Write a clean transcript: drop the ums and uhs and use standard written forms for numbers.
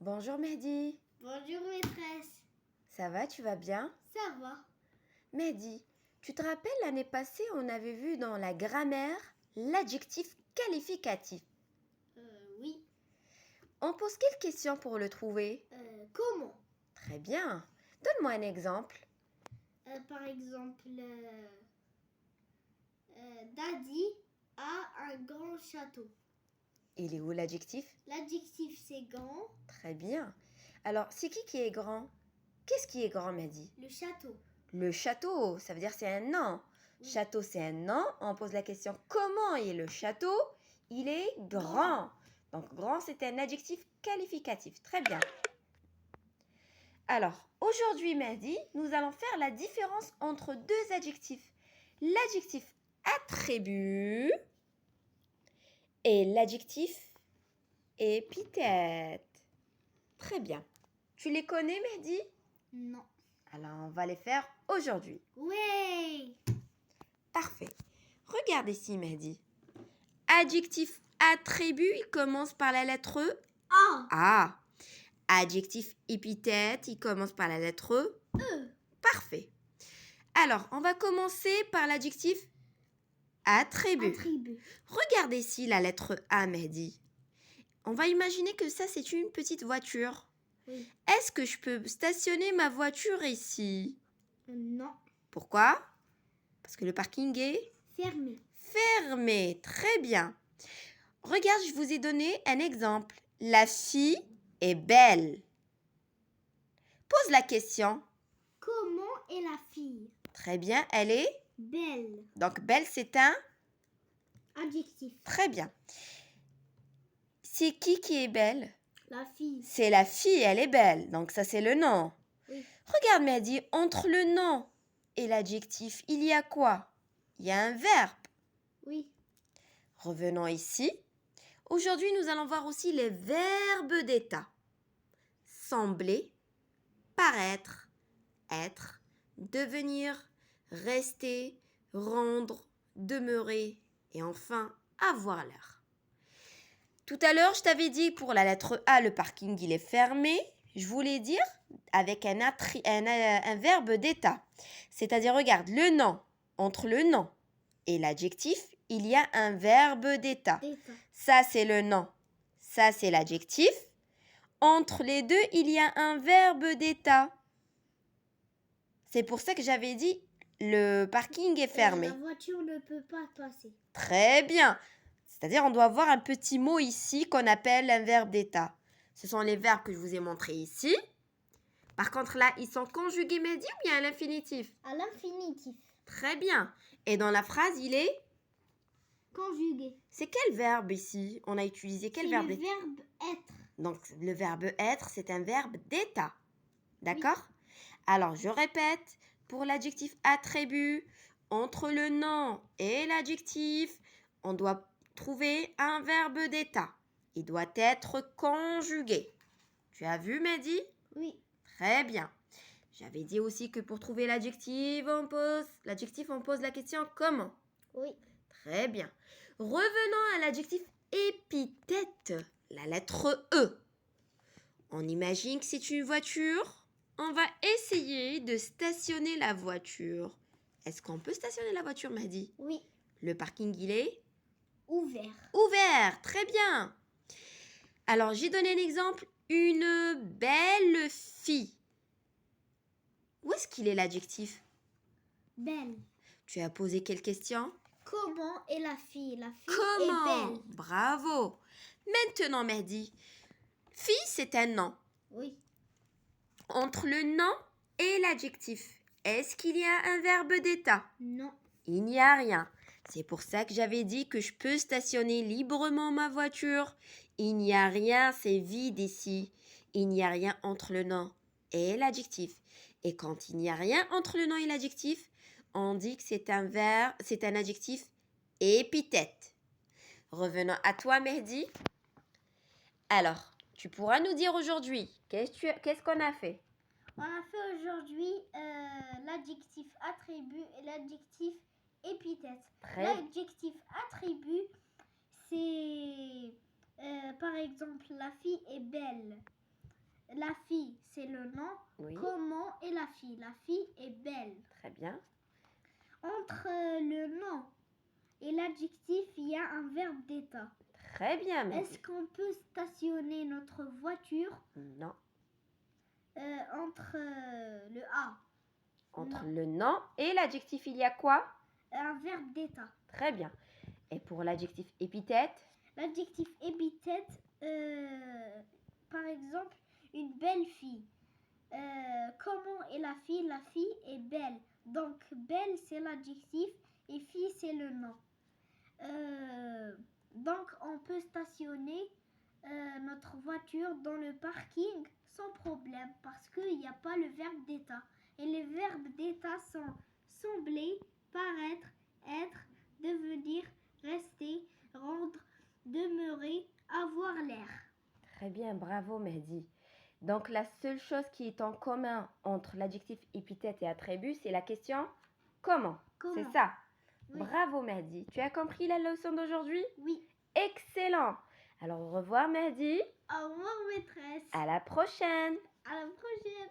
Bonjour Mehdi, Bonjour maîtresse. ça va, tu vas bien? Ça va? Mehdi, tu te rappelles l'année passée, on avait vu dans la grammaire l'adjectif qualificatif. Oui. On pose quelle question pour le trouver? Comment? Très bien. Donne-moi un exemple. Par exemple, Daddy a un grand château. Il est où l'adjectif? L'adjectif c'est grand. Très bien. Alors, c'est qui est grand? Qu'est-ce qui est grand, Mehdi? Le château. Le château, ça veut dire c'est un nom. Oui. Château, c'est un nom. On pose la question comment est le château? Il est grand. Donc, grand, c'est un adjectif qualificatif. Très bien. Alors, aujourd'hui, Mehdi, nous allons faire la différence entre deux adjectifs. L'adjectif attribut et l'adjectif épithète. Très bien. Tu les connais, Mehdi? Non. Alors, on va les faire aujourd'hui. Ouais. Parfait. Regarde ici, Mehdi. Adjectif attribut, il commence par la lettre A. A. Adjectif épithète, il commence par la lettre E. Parfait. Alors, on va commencer par l'adjectif attribut. Attribut. Regarde ici la lettre A, Mehdi. On va imaginer que ça, c'est une petite voiture. Oui. Est-ce que je peux stationner ma voiture ici? Non. Pourquoi? Parce que le parking est Fermé. fermé. Très bien. Regarde, je vous ai donné un exemple. La fille est belle. Pose la question. Comment est la fille? Très bien, elle est... Belle. Donc, belle, c'est un... Adjectif. Très bien. C'est qui est belle? La fille. C'est la fille, elle est belle. Donc, ça, c'est le nom. Oui. Regarde, Mehdi, entre le nom et l'adjectif, il y a quoi? Il y a un verbe. Oui. Revenons ici. Aujourd'hui, nous allons voir aussi les verbes d'état. Sembler, paraître, être, devenir, rester, rendre, demeurer et enfin avoir l'air. Tout à l'heure, je t'avais dit pour la lettre A, le parking il est fermé. Je voulais dire avec un verbe d'état. C'est-à-dire, regarde, le nom, entre le nom et l'adjectif, il y a un verbe d'état. Ça, c'est le nom. Ça, c'est l'adjectif. Entre les deux, il y a un verbe d'état. C'est pour ça que j'avais dit le parking est fermé. La voiture ne peut pas passer. Très bien. C'est-à-dire, on doit avoir un petit mot ici qu'on appelle un verbe d'état. Ce sont les verbes que je vous ai montrés ici. Par contre, là, ils sont conjugués, Mehdi, ou bien à l'infinitif? À l'infinitif. Très bien. Et dans la phrase, il est Conjugué. C'est quel verbe ici? On a utilisé quel verbe? C'est le verbe être. Donc, le verbe être, c'est un verbe d'état. D'accord? Alors, je répète, pour l'adjectif attribut, entre le nom et l'adjectif, on doit trouver un verbe d'état. Il doit être conjugué. Tu as vu, Mehdi? Oui. Très bien. J'avais dit aussi que pour trouver l'adjectif, on pose la question comment? Oui. Très bien. Revenons à l'adjectif épithète, la lettre E. On imagine que c'est une voiture. On va essayer de stationner la voiture. Est-ce qu'on peut stationner la voiture, Mehdi? Oui. Le parking, il est Ouvert. ouvert. Très bien. Alors, j'ai donné un exemple. Une belle fille. Où est-ce qu'il est l'adjectif? Belle. Tu as posé quelle question? Comment est la fille? La fille Comment? est belle. Bravo. Maintenant, Mehdi, fille, c'est un nom. Oui. Entre le nom et l'adjectif, est-ce qu'il y a un verbe d'état? Non. Il n'y a rien. C'est pour ça que j'avais dit que je peux stationner librement ma voiture. Il n'y a rien, c'est vide ici. Il n'y a rien entre le nom et l'adjectif. Et quand il n'y a rien entre le nom et l'adjectif, on dit que c'est un adjectif épithète. Revenons à toi, Mehdi. Alors, tu pourras nous dire aujourd'hui, qu'est-ce qu'on a fait? On a fait aujourd'hui l'adjectif attribut et l'adjectif épithète. L'adjectif attribut, c'est par exemple la fille est belle. La fille, c'est le nom. Oui, Comment est la fille? La fille est belle. très bien. Entre le nom et l'adjectif, il y a un verbe d'état. Très bien, Mehdi. Est-ce qu'on peut stationner notre voiture Non. entre le A? Entre Non. le nom et l'adjectif, il y a quoi? Un verbe d'état. Très bien. Et pour l'adjectif épithète? L'adjectif épithète, par exemple, une belle fille. Comment est la fille? La fille est belle. Donc, belle, c'est l'adjectif et fille, c'est le nom. Donc, on peut stationner notre voiture dans le parking sans problème parce qu'il n'y a pas le verbe d'état. Et les verbes d'état sont sembler, paraître, être, devenir, rester, rendre, demeurer, avoir l'air. Très bien, bravo Mehdi. Donc la seule chose qui est en commun entre l'adjectif épithète et attribut, c'est la question comment. Comment? C'est ça. Oui. Bravo Mehdi. Tu as compris la leçon d'aujourd'hui? Oui. Excellent. Alors au revoir Mehdi. Au revoir, maîtresse. À la prochaine. À la prochaine.